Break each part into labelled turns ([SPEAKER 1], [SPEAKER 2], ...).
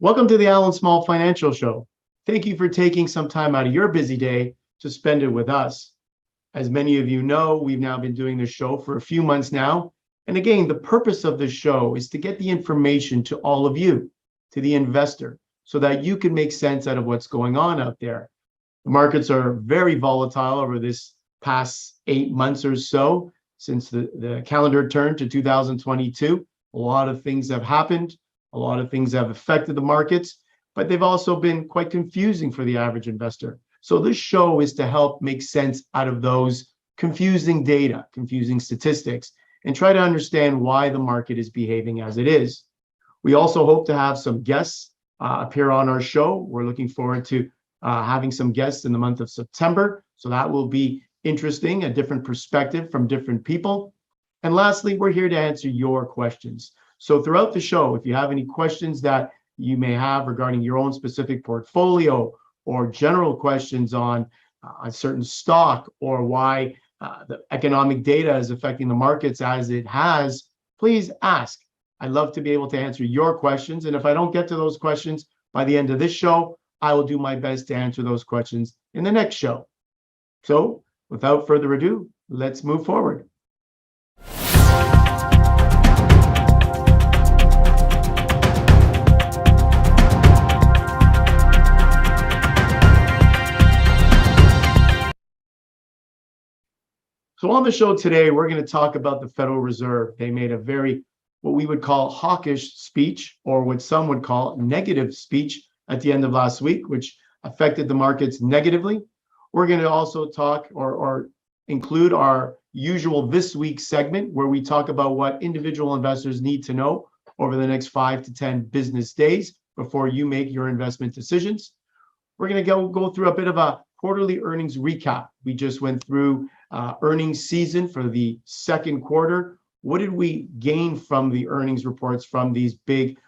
[SPEAKER 1] Welcome to the Allan Small Financial Show. Thank you for taking some time out of your busy day to spend it with us. As many of you know, we've now been doing this show for a few months now. And again, the purpose of this show is to get the information to all of you, to the investor, so that you can make sense out of what's going on out there. The markets are very volatile over this past 8 months or so since the calendar turned to 2022. A lot of things have happened. A lot of things have affected the markets, but they've also been quite confusing for the average investor. So this show is to help make sense out of those confusing data, confusing statistics, and try to understand why the market is behaving as it is. We also hope to have some guests appear on our show. We're looking forward to having some guests in the month of September. So that will be interesting, a different perspective from different people. And lastly, we're here to answer your questions. So throughout the show, if you have any questions that you may have regarding your own specific portfolio or general questions on a certain stock or why the economic data is affecting the markets as it has, please ask. I'd love to be able to answer your questions. And if I don't get to those questions by the end of this show, I will do my best to answer those questions in the next show. So without further ado, let's move forward. So on the show today, we're going to talk about the Federal Reserve. They made a very, what we would call hawkish speech, or what some would call negative speech at the end of last week, which affected the markets negatively. We're going to also talk or include our usual This Week segment, where we talk about what individual investors need to know over the next 5 to 10 business days before you make your investment decisions. We're going to go through a bit of a quarterly earnings recap. We just went through earnings season for the second quarter. What did we gain from the earnings reports from these big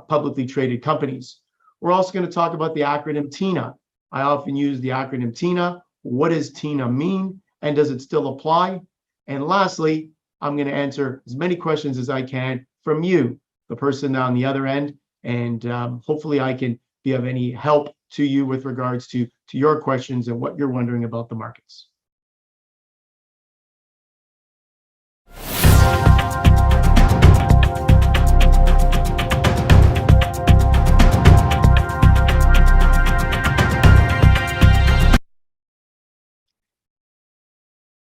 [SPEAKER 1] publicly traded companies? We're also going to talk about the acronym TINA. I often use the acronym TINA. What does TINA mean? And does it still apply? And lastly, I'm going to answer as many questions as I can from you, the person on the other end. And hopefully I can be of any help to you with regards to your questions and what you're wondering about the markets.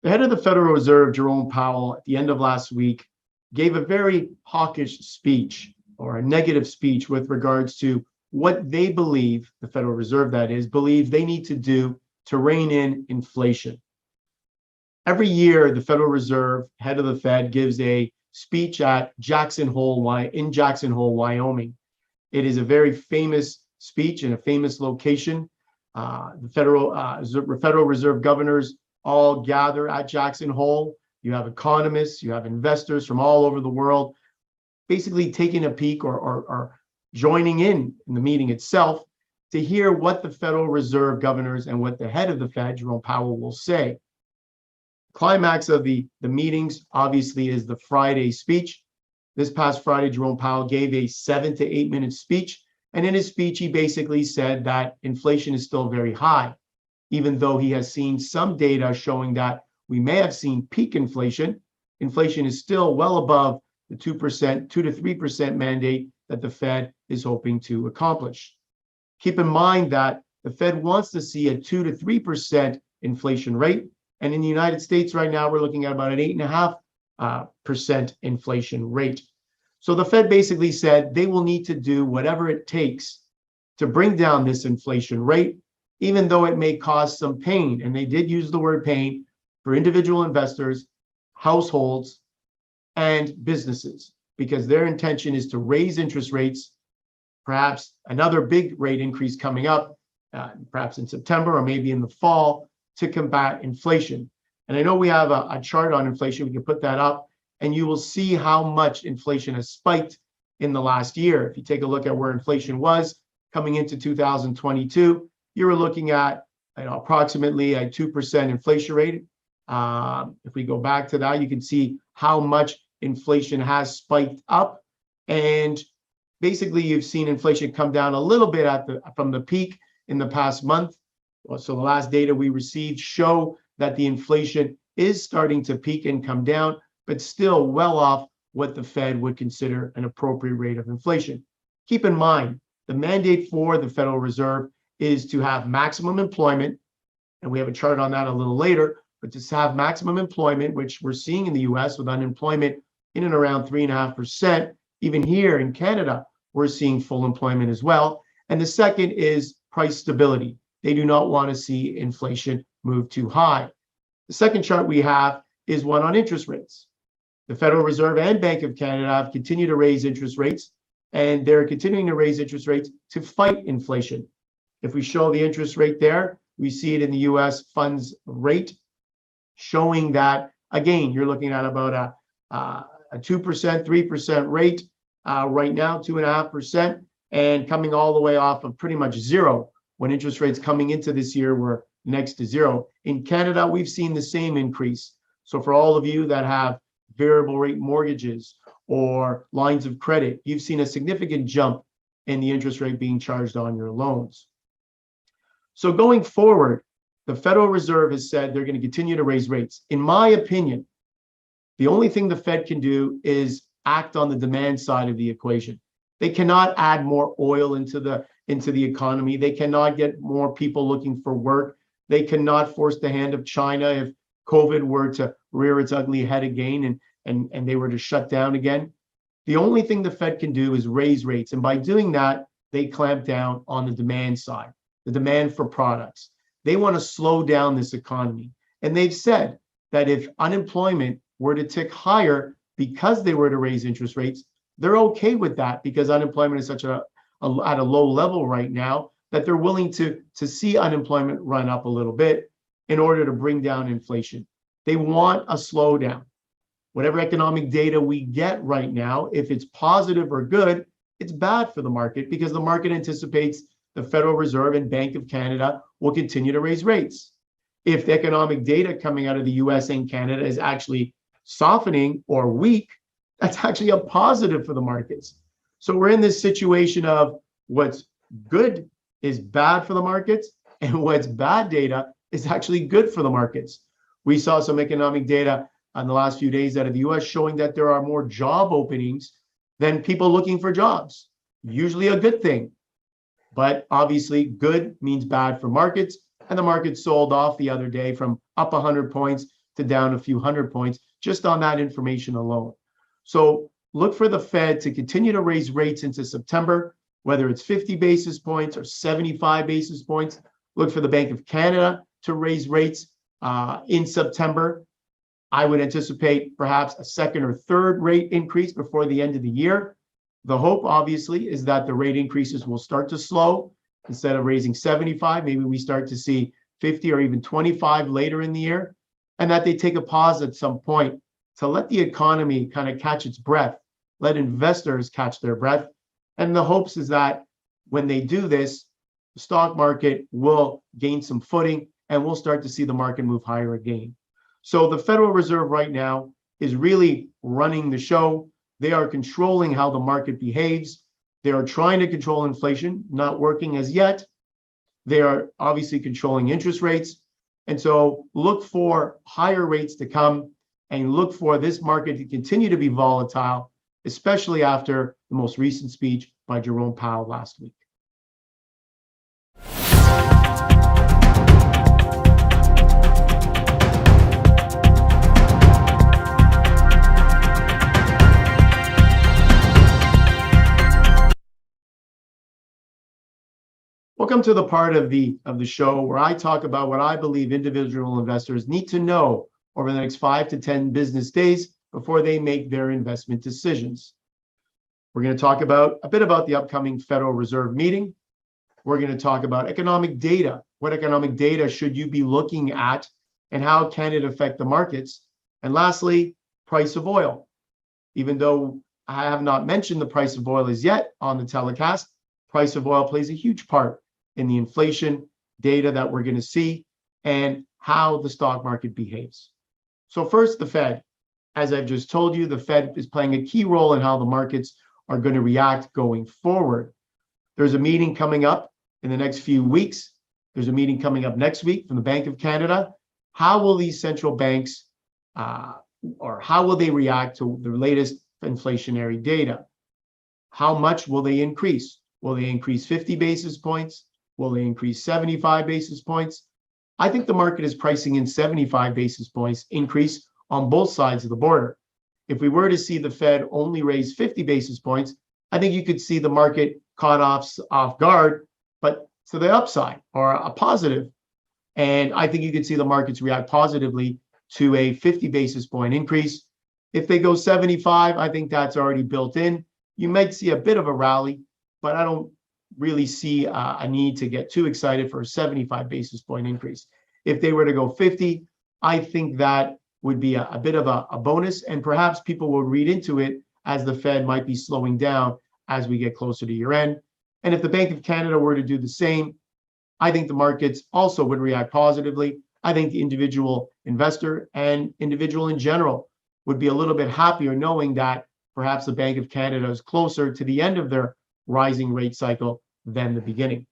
[SPEAKER 1] The head of the Federal Reserve, Jerome Powell, at the end of last week, gave a very hawkish speech, or a negative speech, with regards to what they believe, the Federal Reserve that is, believes they need to do to rein in inflation. Every year, the Federal Reserve, head of the Fed, gives a speech at Jackson Hole, Wyoming. It is a very famous speech in a famous location. The Federal Reserve governors all gather at Jackson Hole. You have economists, you have investors from all over the world, basically taking a peek or joining in the meeting itself to hear what the Federal Reserve governors and what the head of the Fed, Jerome Powell, will say. Climax of the meetings obviously is the Friday speech. This past Friday, Jerome Powell gave a 7 to 8 minute speech. And in his speech, he basically said that inflation is still very high, even though he has seen some data showing that we may have seen peak inflation. Inflation is still well above the 2% to 3% mandate that the Fed is hoping to accomplish. Keep in mind that the Fed wants to see a 2 to 3% inflation rate. And in the United States right now, we're looking at about an 8.5% inflation rate. So the Fed basically said they will need to do whatever it takes to bring down this inflation rate, even though it may cause some pain. And they did use the word pain for individual investors, households, and businesses, because their intention is to raise interest rates, perhaps another big rate increase coming up, perhaps in September or maybe in the fall, to combat inflation. And I know we have a chart on inflation. We can put that up, and you will see how much inflation has spiked in the last year. If you take a look at where inflation was coming into 2022, you were looking at approximately a 2% inflation rate. If we go back to that, you can see how much inflation has spiked up. And basically you've seen inflation come down a little bit from the peak in the past month. So the last data we received show that the inflation is starting to peak and come down, but still well off what the Fed would consider an appropriate rate of inflation. Keep in mind, the mandate for the Federal Reserve is to have maximum employment, and we have a chart on that a little later, but to have maximum employment, which we're seeing in the US with unemployment in and around 3.5%. Even here in Canada, we're seeing full employment as well. And the second is price stability. They do not want to see inflation move too high. The second chart we have is one on interest rates. The Federal Reserve and Bank of Canada have continued to raise interest rates, and they're continuing to raise interest rates to fight inflation. If we show the interest rate there, we see it in the US funds rate, showing that, again, you're looking at about a 2%, 3% rate right now, 2.5%, and coming all the way off of pretty much zero when interest rates coming into this year were next to zero. In Canada, we've seen the same increase. So for all of you that have variable rate mortgages or lines of credit, you've seen a significant jump in the interest rate being charged on your loans. So going forward, the Federal Reserve has said they're going to continue to raise rates. In my opinion, the only thing the Fed can do is act on the demand side of the equation. They cannot add more oil into the economy. They cannot get more people looking for work. They cannot force the hand of China if COVID were to rear its ugly head again and they were to shut down again. The only thing the Fed can do is raise rates. And by doing that, they clamp down on the demand side, the demand for products. They want to slow down this economy. And they've said that if unemployment were to tick higher because they were to raise interest rates, they're okay with that because unemployment is such at a low level right now that they're willing to see unemployment run up a little bit in order to bring down inflation. They want a slowdown. Whatever economic data we get right now, if it's positive or good, it's bad for the market because the market anticipates the Federal Reserve and Bank of Canada will continue to raise rates. If the economic data coming out of the US and Canada is actually softening or weak, that's actually a positive for the markets. So we're in this situation of what's good is bad for the markets and what's bad data is actually good for the markets. We saw some economic data in the last few days out of the US showing that there are more job openings than people looking for jobs. Usually a good thing, but obviously good means bad for markets, and the market sold off the other day from up 100 points to down a few hundred points just on that information alone. So look for the Fed to continue to raise rates into September, whether it's 50 basis points or 75 basis points. Look for the Bank of Canada to raise rates in September. I would anticipate perhaps a second or third rate increase before the end of the year. The hope, obviously, is that the rate increases will start to slow. Instead of raising 75, maybe we start to see 50 or even 25 later in the year, and that they take a pause at some point to let the economy kind of catch its breath, let investors catch their breath. And the hopes is that when they do this, the stock market will gain some footing and we'll start to see the market move higher again. So the Federal Reserve right now is really running the show. They are controlling how the market behaves. They are trying to control inflation, not working as yet. They are obviously controlling interest rates. And so look for higher rates to come and look for this market to continue to be volatile, especially after the most recent speech by Jerome Powell last week. Welcome to the part of the show where I talk about what I believe individual investors need to know over the next 5 to 10 business days before they make their investment decisions. We're going to talk about a bit about the upcoming Federal Reserve meeting. We're going to talk about economic data. What economic data should you be looking at and how can it affect the markets? And lastly, price of oil. Even though I have not mentioned the price of oil as yet on the telecast, price of oil plays a huge part in the inflation data that we're going to see and how the stock market behaves. So first, the Fed. As I've just told you, the Fed is playing a key role in how the markets are going to react going forward. There's a meeting coming up in the next few weeks. There's a meeting coming up next week from the Bank of Canada. How will these central banks or how will they react to the latest inflationary data? How much will they increase? Will they increase 50 basis points? Will they increase 75 basis points? I think the market is pricing in 75 basis points increase on both sides of the border. If we were to see the Fed only raise 50 basis points, I think you could see the market caught off guard, but to the upside or a positive. And I think you could see the markets react positively to a 50 basis point increase. If they go 75, I think that's already built in. You might see a bit of a rally, but I don't really see a need to get too excited for a 75 basis point increase. If they were to go 50, I think that would be a bit of a bonus, and perhaps people will read into it as the Fed might be slowing down as we get closer to year end. And if the Bank of Canada were to do the same, I think the markets also would react positively. I think the individual investor and individual in general would be a little bit happier knowing that perhaps the Bank of Canada is closer to the end of their rising rate cycle than the beginning.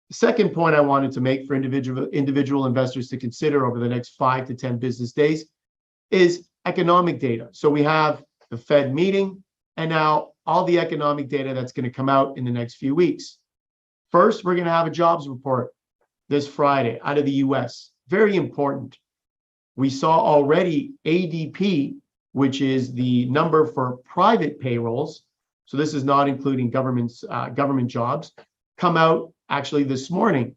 [SPEAKER 1] The second point I wanted to make for individual investors to consider over the next 5 to 10 business days is economic data. So we have the Fed meeting and now all the economic data that's going to come out in the next few weeks. First, we're going to have a jobs report this Friday out of the US. Very important. We saw already ADP, which is the number for private payrolls. So this is not including government jobs, come out actually this morning.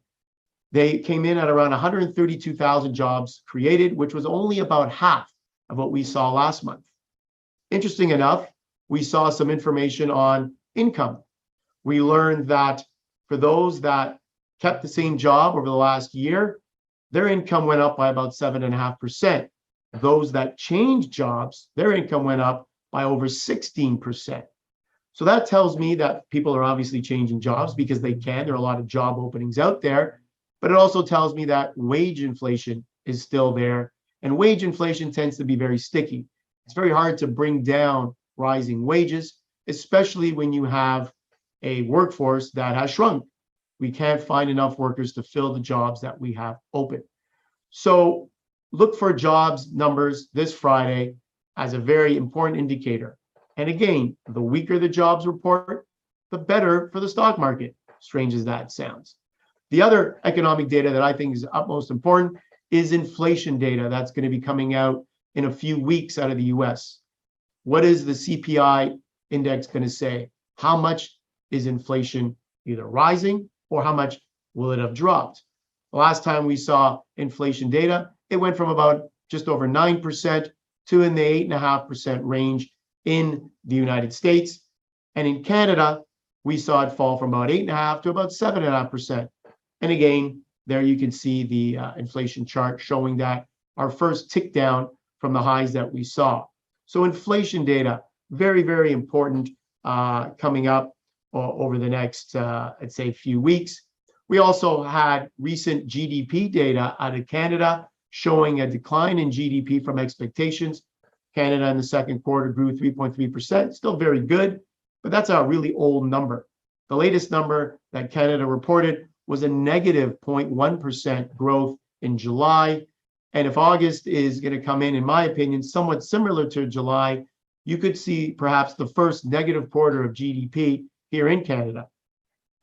[SPEAKER 1] They came in at around 132,000 jobs created, which was only about half of what we saw last month. Interesting enough, we saw some information on income. We learned that for those that kept the same job over the last year, their income went up by about 7.5%. Those that changed jobs, their income went up by over 16%. So that tells me that people are obviously changing jobs because they can. There are a lot of job openings out there, but it also tells me that wage inflation is still there, and wage inflation tends to be very sticky. It's very hard to bring down rising wages, especially when you have a workforce that has shrunk. We can't find enough workers to fill the jobs that we have open. So look for jobs numbers this Friday as a very important indicator. And again, the weaker the jobs report, the better for the stock market, strange as that sounds. The other economic data that I think is utmost important is inflation data that's going to be coming out in a few weeks out of the US. What is the CPI index going to say? How much is inflation either rising or how much will it have dropped? The last time we saw inflation data, it went from about just over 9% to in the 8.5% range in the United States. And in Canada, we saw it fall from about 8.5% to about 7.5%. And again, there you can see the inflation chart showing that our first tick down from the highs that we saw. So inflation data, very, very important coming up over the next, I'd say, few weeks. We also had recent GDP data out of Canada showing a decline in GDP from expectations. Canada in the second quarter grew 3.3%, still very good, but that's a really old number. The latest number that Canada reported was a negative 0.1% growth in July. And if August is going to come in my opinion, somewhat similar to July, you could see perhaps the first negative quarter of GDP here in Canada.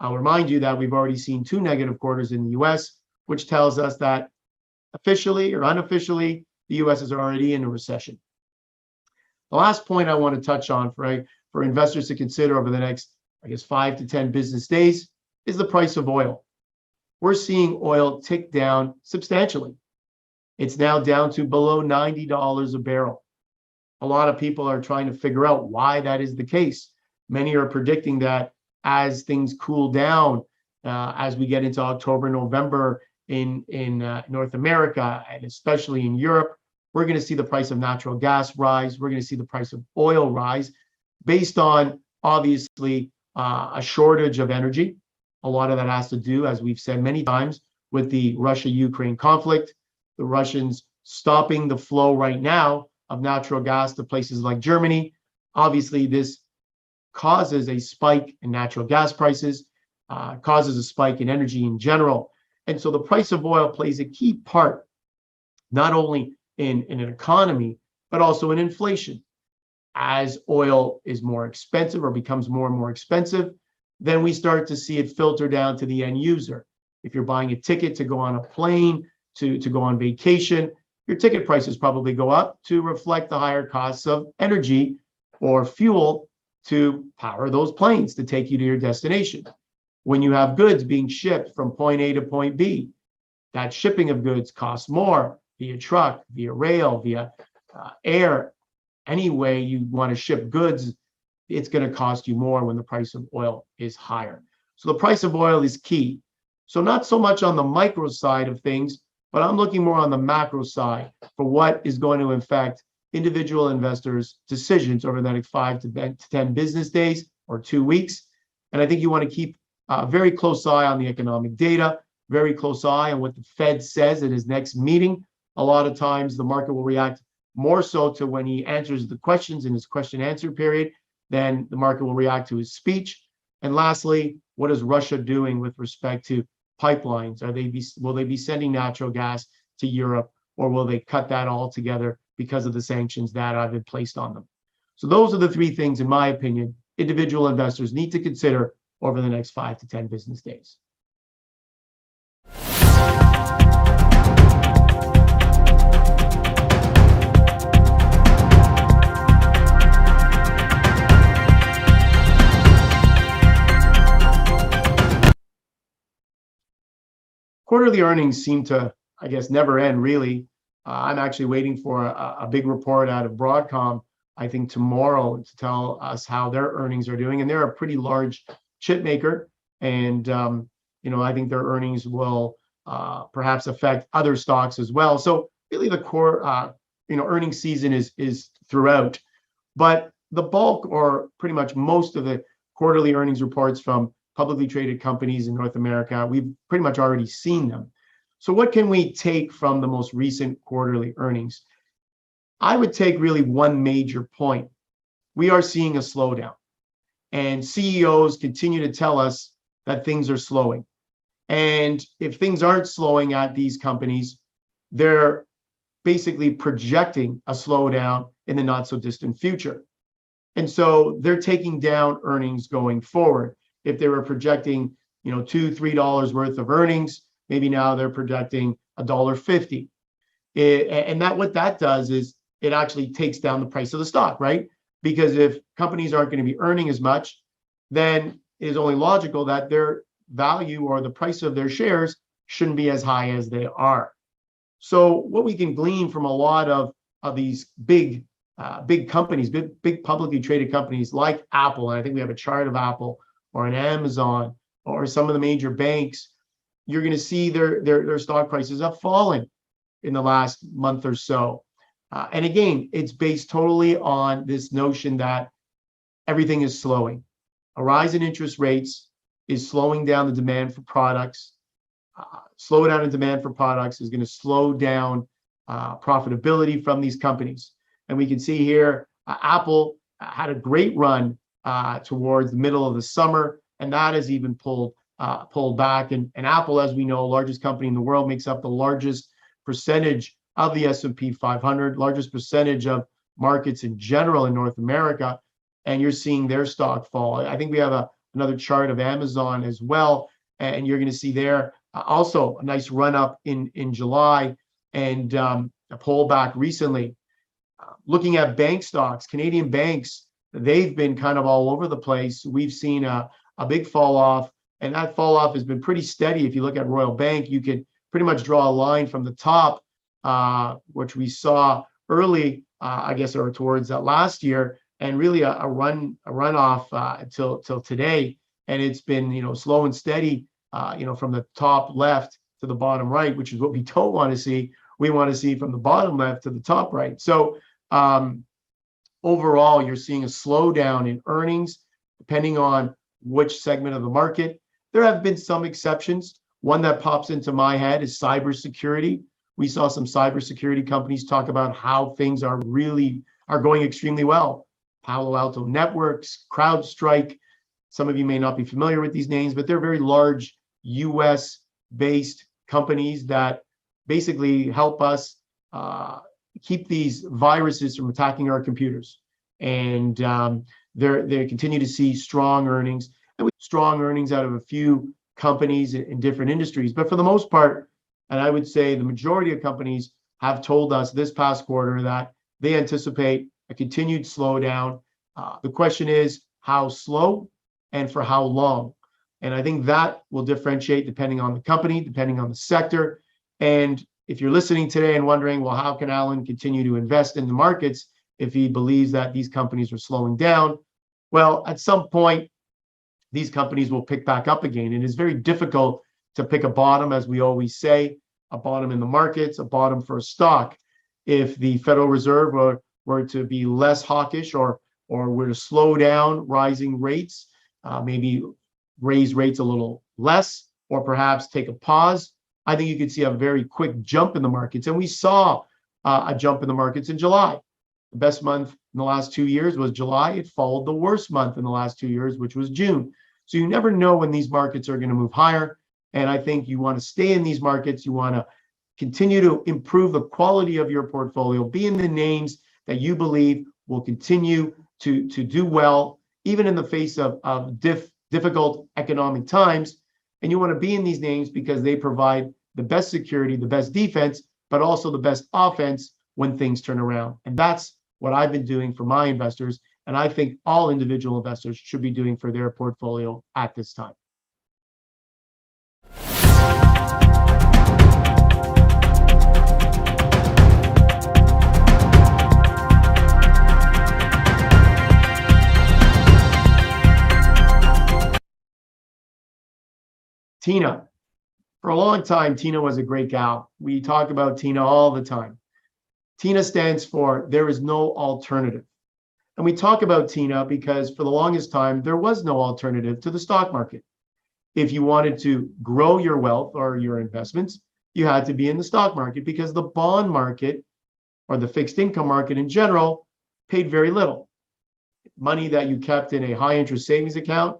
[SPEAKER 1] I'll remind you that we've already seen 2 negative quarters in the US, which tells us that officially or unofficially, the US is already in a recession. The last point I want to touch on for investors to consider over the next, 5 to 10 business days is the price of oil. We're seeing oil tick down substantially. It's now down to below $90 a barrel. A lot of people are trying to figure out why that is the case. Many are predicting that as things cool down, as we get into October, November in North America, and especially in Europe, we're going to see the price of natural gas rise. We're going to see the price of oil rise based on, obviously, a shortage of energy. A lot of that has to do, as we've said many times, with the Russia-Ukraine conflict, the Russians stopping the flow right now of natural gas to places like Germany. Obviously, this causes a spike in natural gas prices, causes a spike in energy in general. And so the price of oil plays a key part, not only in an economy, but also in inflation. As oil is more expensive or becomes more and more expensive, then we start to see it filter down to the end user. If you're buying a ticket to go on a plane, to go on vacation, your ticket prices probably go up to reflect the higher costs of energy or fuel to power those planes to take you to your destination. When you have goods being shipped from point A to point B, that shipping of goods costs more via truck, via rail, via air. Any way you want to ship goods, it's going to cost you more when the price of oil is higher. So the price of oil is key. So not so much on the micro side of things, but I'm looking more on the macro side for what is going to affect individual investors' decisions over the next 5 to 10 business days or 2 weeks. And I think you want to keep a very close eye on the economic data, very close eye on what the Fed says at his next meeting. A lot of times the market will react more so to when he answers the questions in his question answer period than the market will react to his speech. And lastly, what is Russia doing with respect to pipelines? Will they be sending natural gas to Europe, or will they cut that altogether because of the sanctions that have been placed on them? So those are the three things, in my opinion, individual investors need to consider over the next 5 to 10 business days. Quarterly earnings seem to, I guess, never end, really. I'm actually waiting for a big report out of Broadcom, I think tomorrow, to tell us how their earnings are doing. And they're a pretty large chip maker. And, I think their earnings will perhaps affect other stocks as well. So really the core, earnings season is throughout. But the bulk, or pretty much most of the quarterly earnings reports from publicly traded companies in North America, we've pretty much already seen them. So what can we take from the most recent quarterly earnings? I would take really one major point. We are seeing a slowdown, and CEOs continue to tell us that things are slowing. And if things aren't slowing at these companies, they're basically projecting a slowdown in the not so distant future. And so they're taking down earnings going forward. If they were projecting, $2, $3 worth of earnings, maybe now they're projecting $1.50. And what that does is it actually takes down the price of the stock, right? Because if companies aren't going to be earning as much, then it is only logical that their value or the price of their shares shouldn't be as high as they are. So what we can glean from a lot of these big companies, big publicly traded companies like Apple, and I think we have a chart of Apple, or an Amazon, or some of the major banks, you're going to see their stock prices have fallen in the last month or so. And again, it's based totally on this notion that everything is slowing. A rise in interest rates is slowing down the demand for products. Slowdown in demand for products is going to slow down profitability from these companies. And we can see here, Apple had a great run towards the middle of the summer, and that has even pulled back. And Apple, as we know, largest company in the world, makes up the largest percentage of the S&P 500, largest percentage of markets in general in North America, and you're seeing their stock fall. I think we have another chart of Amazon as well, and you're going to see there also a nice run up in July and a pullback recently. Looking at bank stocks, Canadian banks, they've been kind of all over the place. We've seen a big fall off, and that fall off has been pretty steady. If you look at Royal Bank, you can pretty much draw a line from the top, which we saw early, I guess, or towards last year, and really a runoff till today. And it's been, slow and steady, from the top left to the bottom right, which is what we don't want to see. We want to see from the bottom left to the top right. So overall, you're seeing a slowdown in earnings, depending on which segment of the market. There have been some exceptions. One that pops into my head is cybersecurity. We saw some cybersecurity companies talk about how things are going extremely well. Palo Alto Networks, CrowdStrike. Some of you may not be familiar with these names, but they're very large US-based companies that basically help us keep these viruses from attacking our computers. And they continue to see strong earnings, and strong earnings out of a few companies in different industries. But for the most part, and I would say the majority of companies have told us this past quarter that they anticipate a continued slowdown. The question is how slow and for how long. And I think that will differentiate depending on the company, depending on the sector. And if you're listening today and wondering, well, how can Allan continue to invest in the markets if he believes that these companies are slowing down? Well, at some point, these companies will pick back up again. It is very difficult to pick a bottom, as we always say, a bottom in the markets, a bottom for a stock. If the Federal Reserve were to be less hawkish or were to slow down rising rates, maybe raise rates a little less, or perhaps take a pause, I think you could see a very quick jump in the markets. And we saw a jump in the markets in July. The best month in the last 2 years was July. It followed the worst month in the last 2 years, which was June. So you never know when these markets are going to move higher. And I think you want to stay in these markets. You want to continue to improve the quality of your portfolio, be in the names that you believe will continue to do well, even in the face of difficult economic times. And you want to be in these names because they provide the best security, the best defense, but also the best offense when things turn around. And that's what I've been doing for my investors. And I think all individual investors should be doing for their portfolio at this time. Tina. For a long time, Tina was a great gal. We talk about Tina all the time. Tina stands for there is no alternative. And we talk about Tina because for the longest time, there was no alternative to the stock market. If you wanted to grow your wealth or your investments, you had to be in the stock market because the bond market or the fixed income market in general paid very little. Money that you kept in a high interest savings account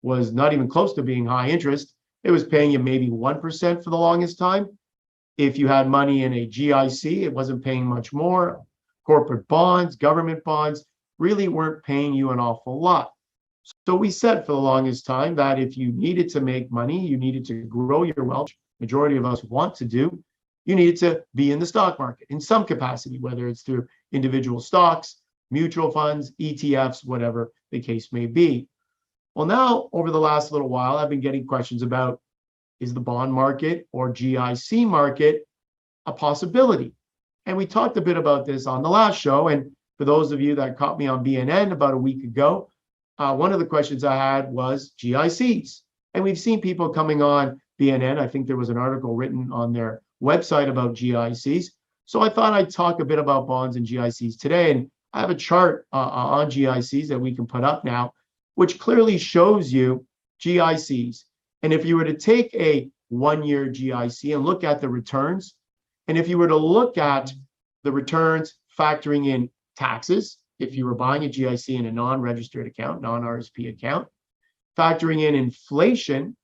[SPEAKER 1] was not even close to being high interest. It was paying you maybe 1% for the longest time. If you had money in a GIC, it wasn't paying much more. Corporate bonds, government bonds really weren't paying you an awful lot. So we said for the longest time that if you needed to make money, you needed to grow your wealth, majority of us want to do, you needed to be in the stock market in some capacity, whether it's through individual stocks, mutual funds, ETFs, whatever the case may be. Well, now, over the last little while, I've been getting questions about, is the bond market or GIC market a possibility? And we talked a bit about this on the last show. And for those of you that caught me on BNN about a week ago, one of the questions I had was GICs. And we've seen people coming on BNN. I think there was an article written on their website about GICs. So I thought I'd talk a bit about bonds and GICs today. And I have a chart on GICs that we can put up now, which clearly shows you GICs. And if you were to take a 1-year GIC and look at the returns, and if you were to look at the returns factoring in taxes, if you were buying a GIC in a non-registered account, non-RSP account, factoring in inflation,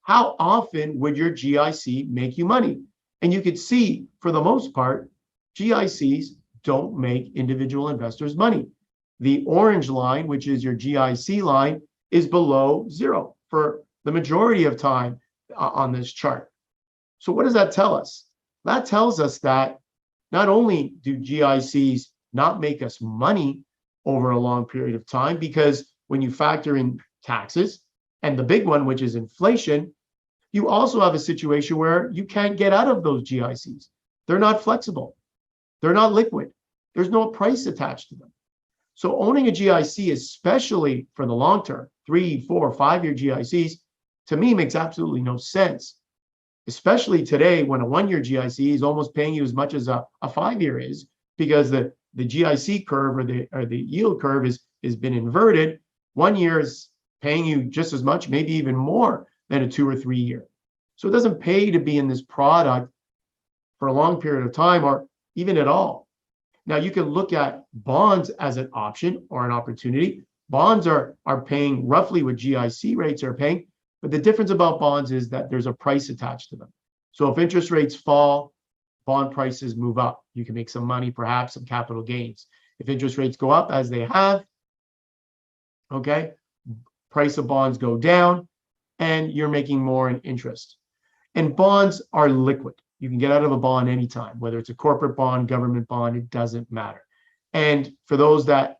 [SPEAKER 1] how often would your GIC make you money? And you could see, for the most part, GICs don't make individual investors money. The orange line, which is your GIC line, is below zero for the majority of time on this chart. So what does that tell us? That tells us that not only do GICs not make us money over a long period of time, because when you factor in taxes and the big one, which is inflation, you also have a situation where you can't get out of those GICs. They're not flexible. They're not liquid. There's no price attached to them. So owning a GIC, especially for the long term, 3, 4, 5-year GICs, to me makes absolutely no sense, especially today when a 1-year GIC is almost paying you as much as a 5-year is, because the GIC curve or the yield curve has been inverted. 1 year is paying you just as much, maybe even more than a 2 or 3 year. So it doesn't pay to be in this product for a long period of time or even at all. Now you can look at bonds as an option or an opportunity. Bonds are paying roughly what GIC rates are paying, but the difference about bonds is that there's a price attached to them. So if interest rates fall, bond prices move up. You can make some money, perhaps some capital gains. If interest rates go up, as they have, okay, price of bonds go down and you're making more in interest. And bonds are liquid. You can get out of a bond anytime, whether it's a corporate bond, government bond, it doesn't matter. And for those that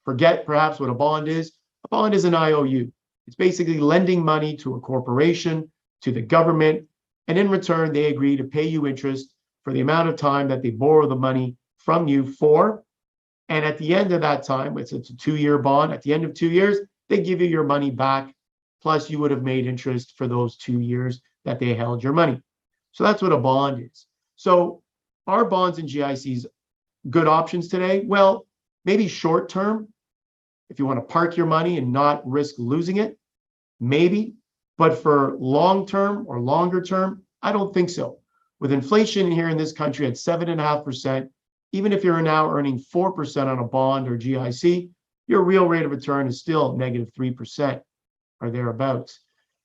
[SPEAKER 1] forget perhaps what a bond is an IOU. It's basically lending money to a corporation, to the government, and in return, they agree to pay you interest for the amount of time that they borrow the money from you for. And at the end of that time, it's a 2-year bond. At the end of 2 years, they give you your money back. Plus, you would have made interest for those 2 years that they held your money. So that's what a bond is. So are bonds and GICs good options today? Well, maybe short term, if you want to park your money and not risk losing it, maybe. But for long term or longer term, I don't think so. With inflation here in this country at 7.5%, even if you're now earning 4% on a bond or GIC, your real rate of return is still negative 3% or thereabouts.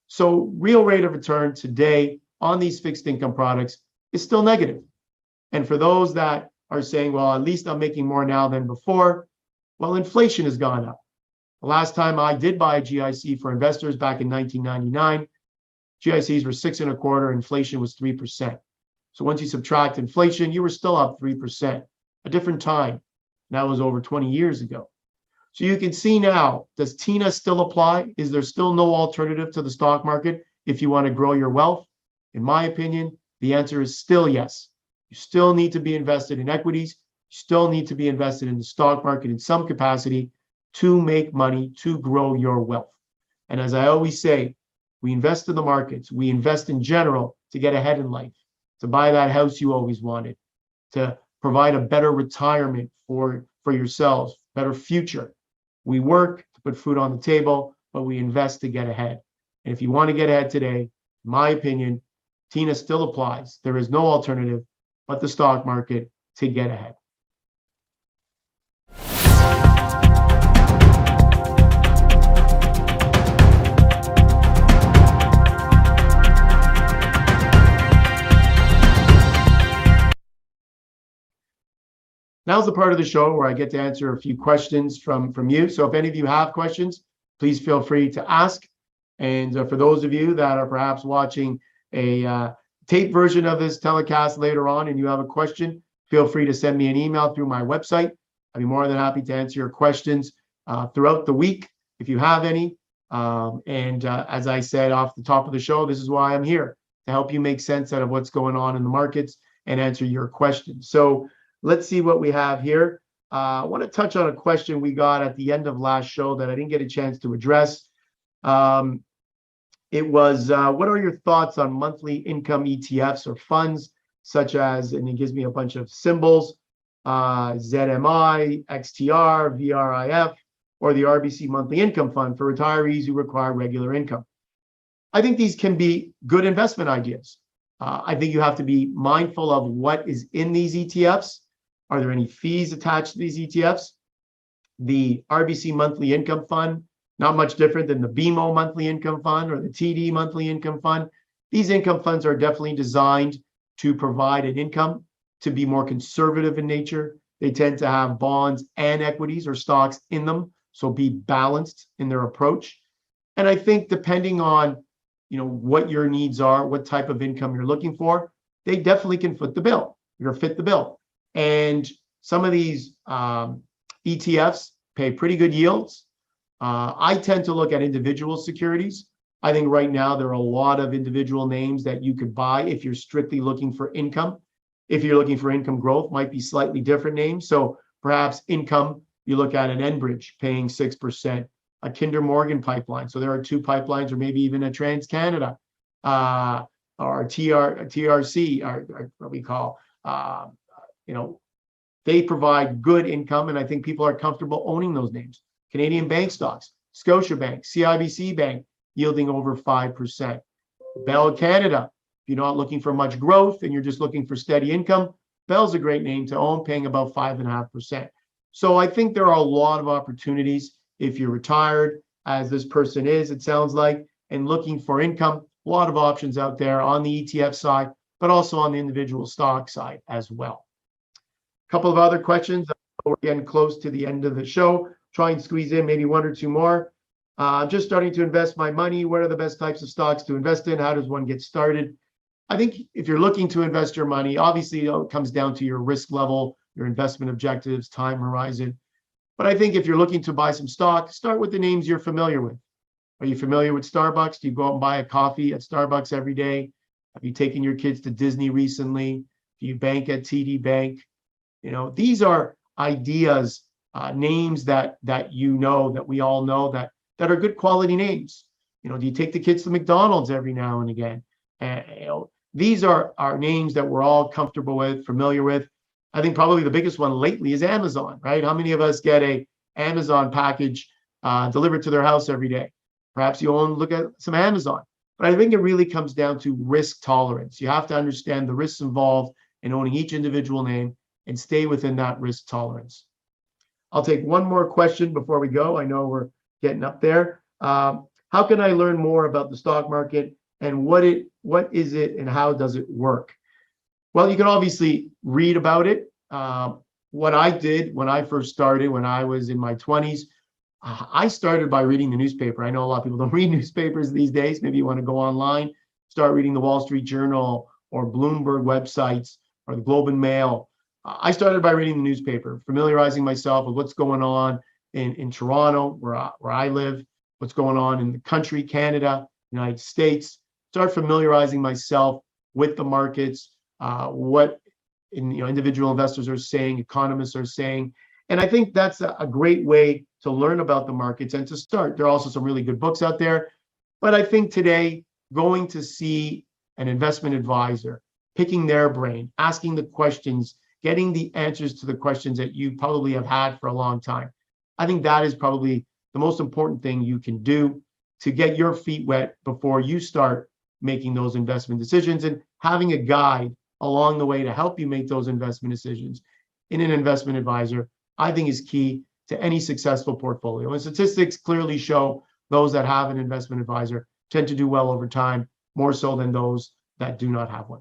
[SPEAKER 1] So real rate of return today on these fixed income products is still negative. And for those that are saying, well, at least I'm making more now than before, well, inflation has gone up. The last time I did buy a GIC for investors back in 1999, GICs were 6.25, inflation was 3%. So once you subtract inflation, you were still up 3%, a different time. That was over 20 years ago. So you can see now, does TINA still apply? Is there still no alternative to the stock market if you want to grow your wealth? In my opinion, the answer is still yes. You still need to be invested in equities. You still need to be invested in the stock market in some capacity to make money, to grow your wealth. And as I always say, we invest in the markets. We invest in general to get ahead in life, to buy that house you always wanted, to provide a better retirement for yourselves, better future. We work to put food on the table, but we invest to get ahead. And if you want to get ahead today, in my opinion, TINA still applies. There is no alternative but the stock market to get ahead. Now's the part of the show where I get to answer a few questions from you. So if any of you have questions, please feel free to ask. And for those of you that are perhaps watching a tape version of this telecast later on and you have a question, feel free to send me an email through my website. I'd be more than happy to answer your questions throughout the week if you have any. As I said off the top of the show, this is why I'm here, to help you make sense out of what's going on in the markets and answer your questions. So let's see what we have here. I want to touch on a question we got at the end of last show that I didn't get a chance to address. It was, what are your thoughts on monthly income ETFs or funds such as, and it gives me a bunch of symbols, ZMI, XTR, VRIF, or the RBC monthly income fund for retirees who require regular income. I think these can be good investment ideas. I think you have to be mindful of what is in these ETFs. Are there any fees attached to these ETFs? The RBC monthly income fund, not much different than the BMO monthly income fund or the TD monthly income fund. These income funds are definitely designed to provide an income, to be more conservative in nature. They tend to have bonds and equities or stocks in them, so be balanced in their approach. And I think depending on what your needs are, what type of income you're looking for, they definitely can fit the bill. Fit the bill. And some of these ETFs pay pretty good yields. I tend to look at individual securities. I think right now there are a lot of individual names that you could buy if you're strictly looking for income. If you're looking for income growth, might be slightly different names. So perhaps income, you look at an Enbridge paying 6%, a Kinder Morgan pipeline. So there are 2 pipelines, or maybe even a TransCanada, or TRC, or what we call, they provide good income, and I think people are comfortable owning those names. Canadian bank stocks, Scotiabank, CIBC Bank, yielding over 5%. Bell Canada, if you're not looking for much growth and you're just looking for steady income, Bell's a great name to own, paying about 5.5%. So I think there are a lot of opportunities if you're retired, as this person is, it sounds like, and looking for income. A lot of options out there on the ETF side, but also on the individual stock side as well. A couple of other questions. We're getting close to the end of the show. Try and squeeze in maybe one or two more. Just starting to invest my money. What are the best types of stocks to invest in? How does one get started? I think if you're looking to invest your money, obviously it comes down to your risk level, your investment objectives, time horizon. But I think if you're looking to buy some stock, start with the names you're familiar with. Are you familiar with Starbucks? Do you go out and buy a coffee at Starbucks every day? Have you taken your kids to Disney recently? Do you bank at TD Bank? These are ideas, names that you know, that we all know, that are good quality names. Do you take the kids to McDonald's every now and again? These are names that we're all comfortable with, familiar with. I think probably the biggest one lately is Amazon, right? How many of us get a Amazon package delivered to their house every day? Perhaps you want to look at some Amazon. But I think it really comes down to risk tolerance. You have to understand the risks involved in owning each individual name and stay within that risk tolerance. I'll take one more question before we go. I know we're getting up there. How can I learn more about the stock market, and what is it and how does it work? Well, you can obviously read about it. What I did when I first started, when I was in my 20s, I started by reading the newspaper. I know a lot of people don't read newspapers these days. Maybe you want to go online, start reading the Wall Street Journal or Bloomberg websites or the Globe and Mail. I started by reading the newspaper, familiarizing myself with what's going on in Toronto, where I live, what's going on in the country, Canada, United States. Start familiarizing myself with the markets, what individual investors are saying, economists are saying. And I think that's a great way to learn about the markets and to start. There are also some really good books out there. But I think today, going to see an investment advisor, picking their brain, asking the questions, getting the answers to the questions that you probably have had for a long time. I think that is probably the most important thing you can do to get your feet wet before you start making those investment decisions, and having a guide along the way to help you make those investment decisions in an investment advisor, I think is key to any successful portfolio. And statistics clearly show those that have an investment advisor tend to do well over time, more so than those that do not have one.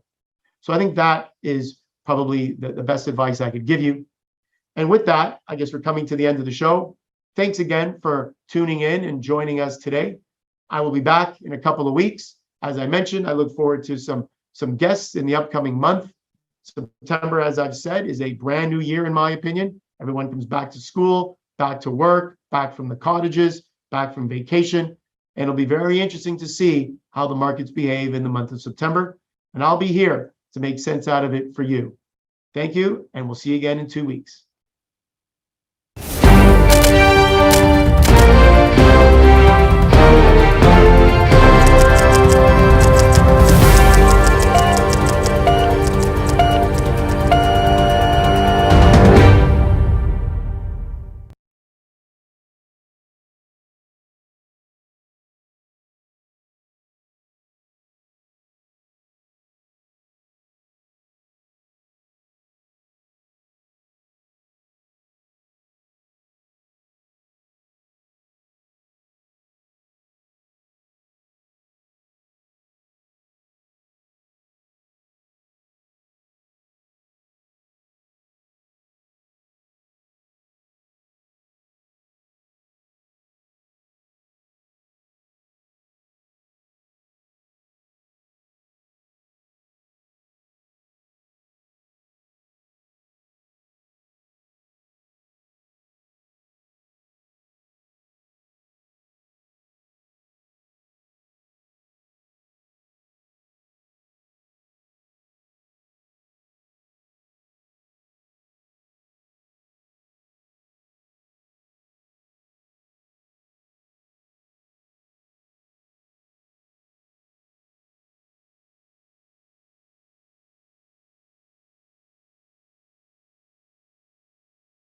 [SPEAKER 1] So I think that is probably the best advice I could give you. And with that, I guess we're coming to the end of the show. Thanks again for tuning in and joining us today. I will be back in a couple of weeks. As I mentioned, I look forward to some guests in the upcoming month. September, as I've said, is a brand new year, in my opinion. Everyone comes back to school, back to work, back from the cottages, back from vacation. And it'll be very interesting to see how the markets behave in the month of September. And I'll be here to make sense out of it for you. Thank you, and we'll see you again in 2 weeks.